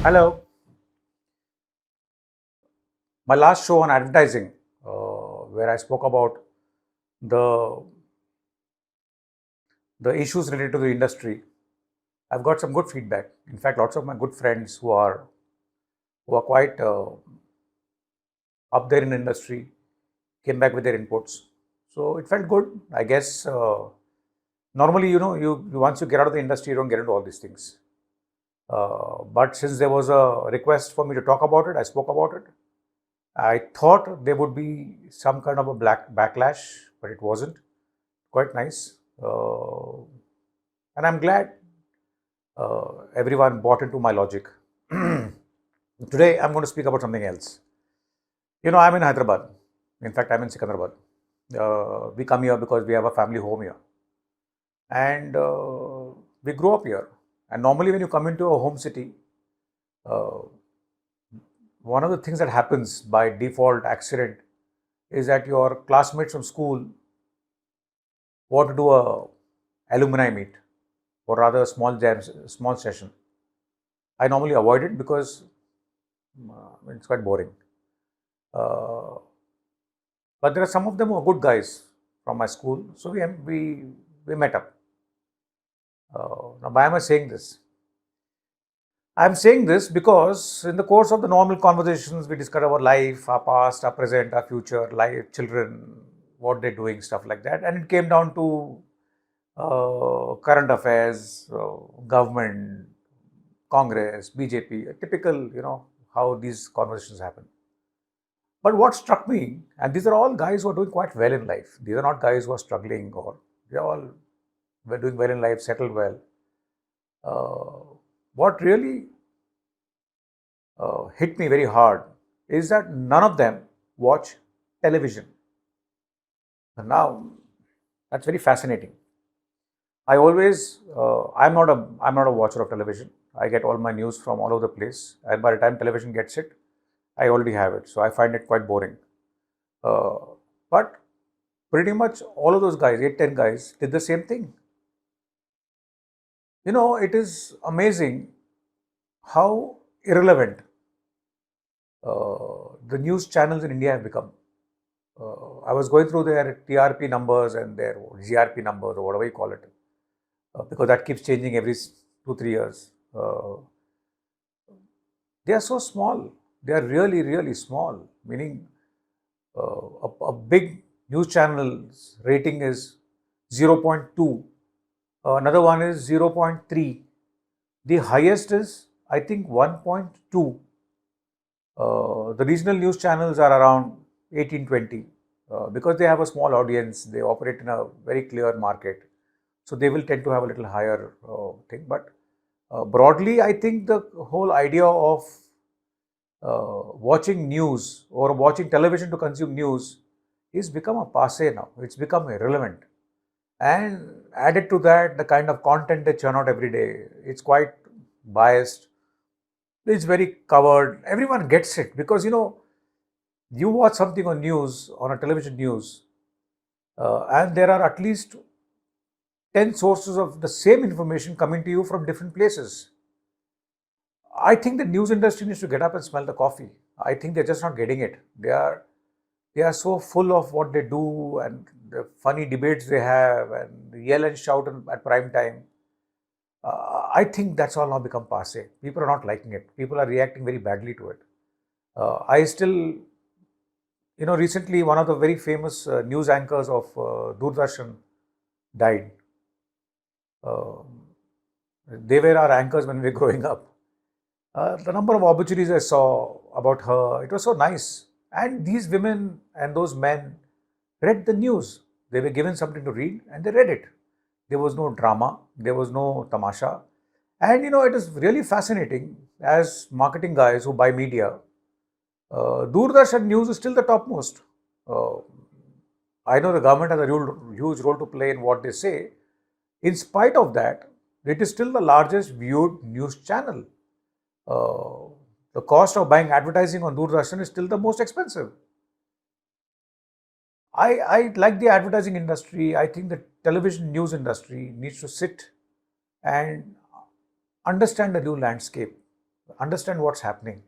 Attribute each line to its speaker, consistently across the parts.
Speaker 1: Hello. My last show on advertising, where I spoke about the the issues related to the industry, I've got some good feedback. In fact, lots of my good friends who are quite up there in the industry came back with their inputs. So it felt good. I guess normally, you once you get out of the industry, you don't get into all these things. But since there was a request for me to talk about it, I spoke about it. I thought there would be some kind of a black backlash, but it wasn't. Quite nice. And I'm glad everyone bought into my logic. Today, I'm going to speak about something else. I'm in Hyderabad. In fact, I'm in Secunderabad. We come here because we have a family home here. And we grew up here. And normally, when you come into a home city, uh, one of the things that happens by default accident is that your classmates from school want to do a alumni meet, or rather a small session. I normally avoid it because it's quite boring. Uh, but there are some of them who are good guys from my school, so we met up. Now, why am I saying this? I'm saying this because in the course of the normal conversations, we discuss our life, our past, our present, our future, life, children, what they're doing, stuff like that, and it came down to current affairs, government, Congress, BJP, typical, how these conversations happen. But what struck me, and these are all guys who are doing quite well in life. These are not guys who are struggling, or they are all doing well in life, settled well. What really hit me very hard is that none of them watch television. And now, that's very fascinating. I'm not a watcher of television. I get all my news from all over the place, and by the time television gets it, I already have it. So I find it quite boring. Uh, but pretty much all of those guys, 8, 10 guys, did the same thing. It is amazing how irrelevant the news channels in India have become. I was going through their TRP numbers and their GRP numbers, or whatever you call it, because that keeps changing every 2, 3 years. They are so small. They are really, really small. Meaning, a big news channel's rating is 0.2. Another one is 0.3. The highest is, I think, 1.2. The regional news channels are around 18, 20, because they have a small audience. They operate in a very clear market, so they will tend to have a little higher thing. But broadly, I think the whole idea of watching news or watching television to consume news is become a passe now. It's become irrelevant. And added to that, the kind of content they churn out every day, it's quite biased. It's very covered. Everyone gets it because you watch something on news, on a television news, and there are at least 10 sources of the same information coming to you from different places. I think the news industry needs to get up and smell the coffee. I think they're just not getting it. They are so full of what they do and the funny debates they have and the yell and shout at prime time. I think that's all now become passe. People are not liking it. People are reacting very badly to it. I still, recently one of the very famous news anchors of Doordarshan died. They were our anchors when we were growing up. The number of opportunities I saw about her, it was so nice. And these women and those men read the news. They were given something to read and they read it. There was no drama, there was no tamasha. And it is really fascinating as marketing guys who buy media. Doordarshan News is still the topmost. Uh, I know the government has a huge role to play in what they say. In spite of that, it is still the largest viewed news channel. Uh, the cost of buying advertising on Doordarshan is still the most expensive. I like the advertising industry. I think the television news industry needs to sit and understand the new landscape. understand what's happening.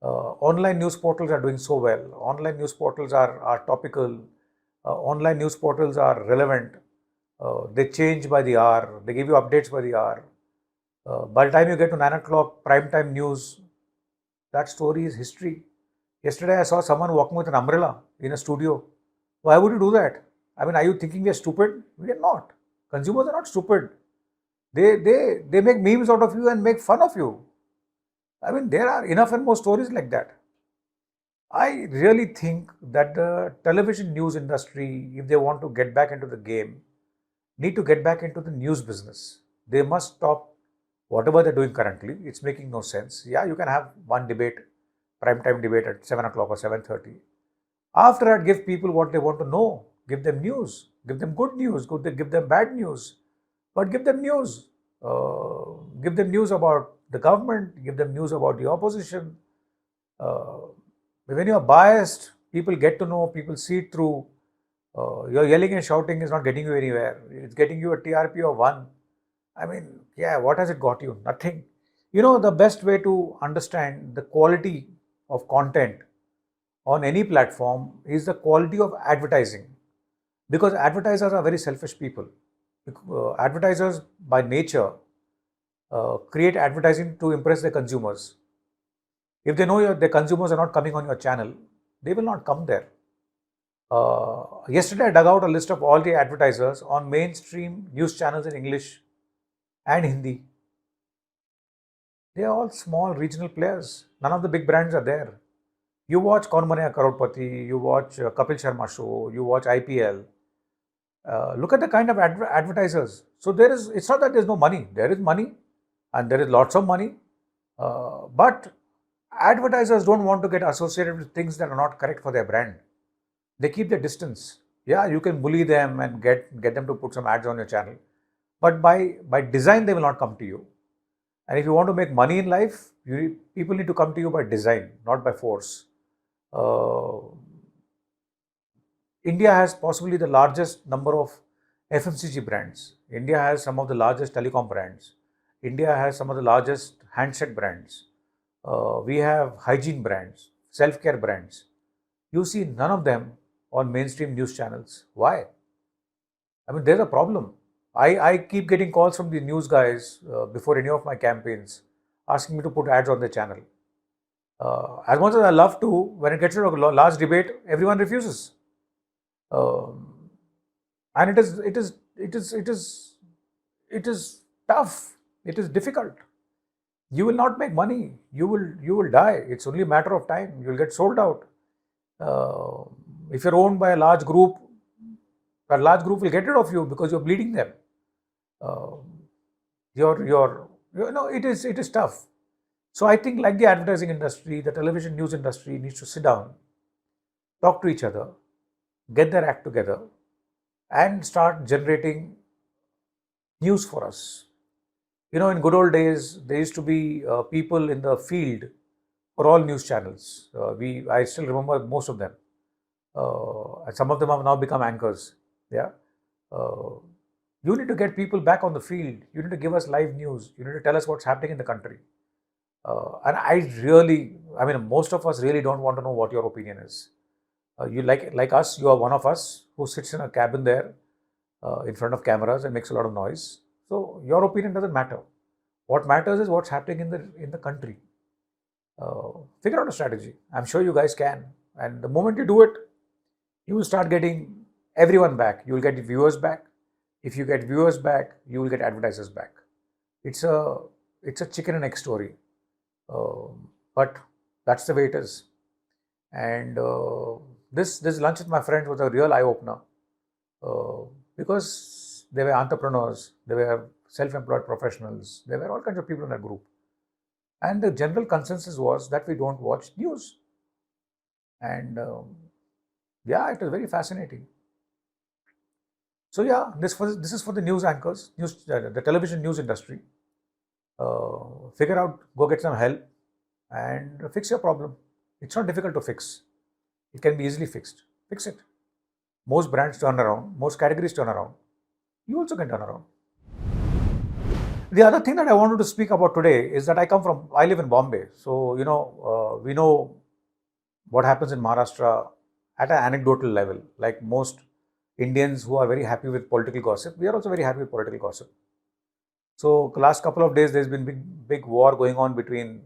Speaker 1: Online news portals are doing so well. Online news portals are topical. Online news portals are relevant. They change by the hour. They give you updates by the hour. By the time you get to 9 o'clock prime time news, that story is history. Yesterday I saw someone walking with an umbrella in a studio. Why would you do that? I mean, are you thinking we are stupid? We are not. Consumers are not stupid. They make memes out of you and make fun of you. I mean, there are enough and more stories like that. I really think that the television news industry, if they want to get back into the game, need to get back into the news business. They must stop whatever they're doing currently. It's making no sense. Yeah, you can have one debate, prime time debate at 7 o'clock or 7:30. After that, give people what they want to know. Give them news. Give them good news. Give them bad news. But give them news. Give them news about the government. Give them news about the opposition. When you are biased, people get to know, people see it through. Your yelling and shouting is not getting you anywhere. It's getting you a TRP of 1. I mean, yeah, what has it got you? Nothing. You know, the best way to understand the quality of content on any platform is the quality of advertising. Because advertisers are very selfish people. Advertisers, by nature, create advertising to impress their consumers. If they know their consumers are not coming on your channel, they will not come there. Yesterday, I dug out a list of all the advertisers on mainstream news channels in English and Hindi. They are all small regional players. None of the big brands are there. You watch Kaun Banega Crorepati, you watch Kapil Sharma show, you watch IPL. Look at the kind of advertisers. So it's not that there's no money. There is money and there is lots of money. But advertisers don't want to get associated with things that are not correct for their brand. They keep their distance. Yeah, you can bully them and get them to put some ads on your channel. But by design, they will not come to you. And if you want to make money in life, people need to come to you by design, not by force. India has possibly the largest number of FMCG brands. India has some of the largest telecom brands. India has some of the largest handset brands. We have hygiene brands, self-care brands. You see none of them on mainstream news channels. Why? I mean, there's a problem. I keep getting calls from the news guys before any of my campaigns asking me to put ads on their channel. As much as I love to, when it gets to a large debate, everyone refuses. And it is tough. It is difficult. You will not make money. You will die. It's only a matter of time. You will get sold out. If you're owned by a large group, that large group will get rid of you because you're bleeding them. It is tough. So I think, like the advertising industry, the television news industry needs to sit down, talk to each other, get their act together, and start generating news for us. You know, in good old days, there used to be people in the field for all news channels. I still remember most of them. And some of them have now become anchors. Yeah. You need to get people back on the field. You need to give us live news. You need to tell us what's happening in the country. And most of us really don't want to know what your opinion is. You like us, you are one of us who sits in a cabin there in front of cameras and makes a lot of noise. So your opinion doesn't matter. What matters is what's happening in the country. Figure out a strategy. I'm sure you guys can. And the moment you do it, you will start getting everyone back. You will get viewers back. If you get viewers back, you will get advertisers back. It's a chicken and egg story. But that's the way it is. And this lunch with my friends was a real eye-opener because they were entrepreneurs, they were self-employed professionals, there were all kinds of people in that group. And the general consensus was that we don't watch news. And yeah, it was very fascinating. So yeah, this is for the news anchors, the television news industry. Figure out, go get some help and fix your problem. It's not difficult to fix. It can be easily fixed. Fix it. Most brands turn around, most categories turn around. You also can turn around. The other thing that I wanted to speak about today is that I live in Bombay. So, we know what happens in Maharashtra at an anecdotal level. Like most Indians who are very happy with political gossip, we are also very happy with political gossip. So, the last couple of days, there's been big war going on between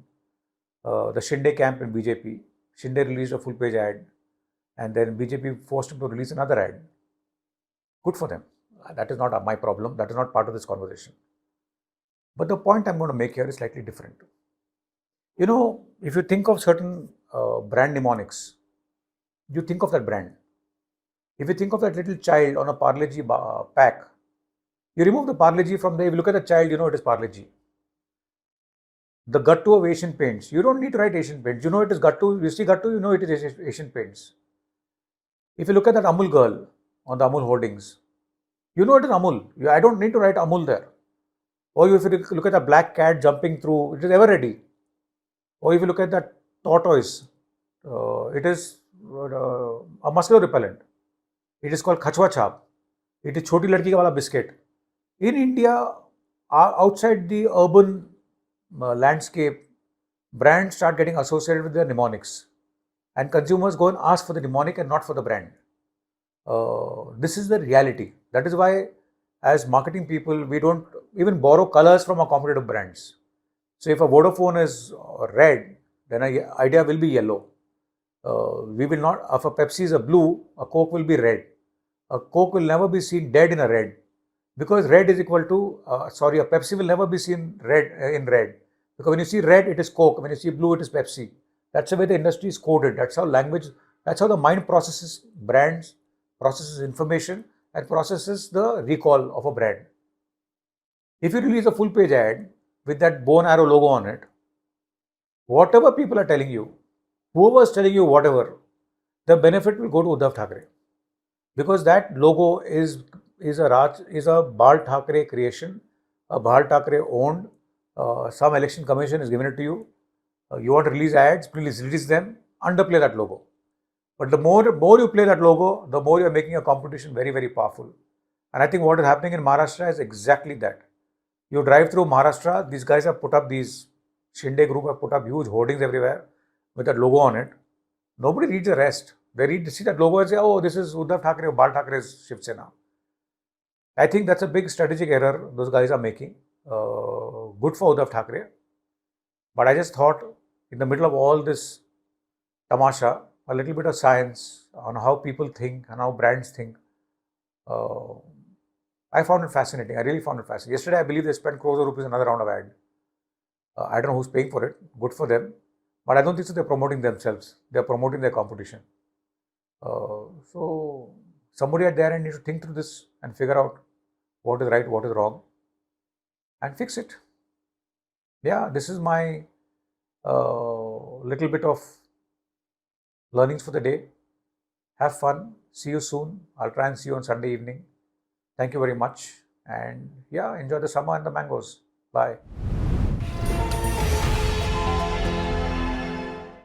Speaker 1: the Shinde camp and BJP. Shinde released a full page ad, and then BJP forced him to release another ad. Good for them. That is not my problem. That is not part of this conversation. But the point I'm going to make here is slightly different. If you think of certain brand mnemonics, you think of that brand. If you think of that little child on a Parle G pack, you remove the Parle G from there. If you look at the child, you know it is Parle G. The Gattu of Asian Paints, you don't need to write Asian Paints. You know it is Gattu. You see Gattu, you know it is Asian Paints. If you look at that Amul girl on the Amul hoardings, you know it is Amul. I don't need to write Amul there. Or if you look at a black cat jumping through, it is ever ready. Or if you look at that tortoise, it is a mosquito repellent. It is called Khachwa Chap. It is Choti Ladki Ka Wala biscuit. In India, outside the urban landscape, brands start getting associated with their mnemonics. And consumers go and ask for the mnemonic and not for the brand. This is the reality. That is why, as marketing people, we don't even borrow colors from our competitive brands. So if a Vodafone is red, then an Idea will be yellow. We will not, if a Pepsi is a blue, a Coke will be red. A Coke will never be seen dead in a red, because red is equal to, a Pepsi will never be seen red in red. Because when you see red, it is Coke. When you see blue, it is Pepsi. That's the way the industry is coded. That's how the mind processes brands, processes information, and processes the recall of a brand. If you release a full page ad with that bow and arrow logo on it, whatever people are telling you, whoever is telling you whatever, the benefit will go to Uddhav Thackeray, because that logo is a Bal Thackeray creation, a Bal Thackeray owned. Some election commission is giving it to you. You want to release ads, please release them, underplay that logo. But the more you play that logo, the more you are making a competition very, very powerful. And I think what is happening in Maharashtra is exactly that. You drive through Maharashtra, these guys have put up Shinde group have put up huge hoardings everywhere with that logo on it. Nobody reads the rest. They see that logo and say, oh, this is Uddhav Thackeray or Bal Thackeray's Shiv Sena. I think that's a big strategic error those guys are making. Good for Uddhav Thackeray. But I just thought, in the middle of all this tamasha, a little bit of science on how people think and how brands think. I found it fascinating. I really found it fascinating. Yesterday, I believe they spent crores of rupees another round of ad. I don't know who's paying for it. Good for them. But I don't think so they're promoting themselves. They're promoting their competition. So somebody at their end needs to think through this and figure out what is right, what is wrong, and fix it. Yeah, this is my little bit of learnings for the day. Have fun. See you soon. I'll try and see you on Sunday evening. Thank you very much. And yeah, enjoy the summer and the mangoes. Bye.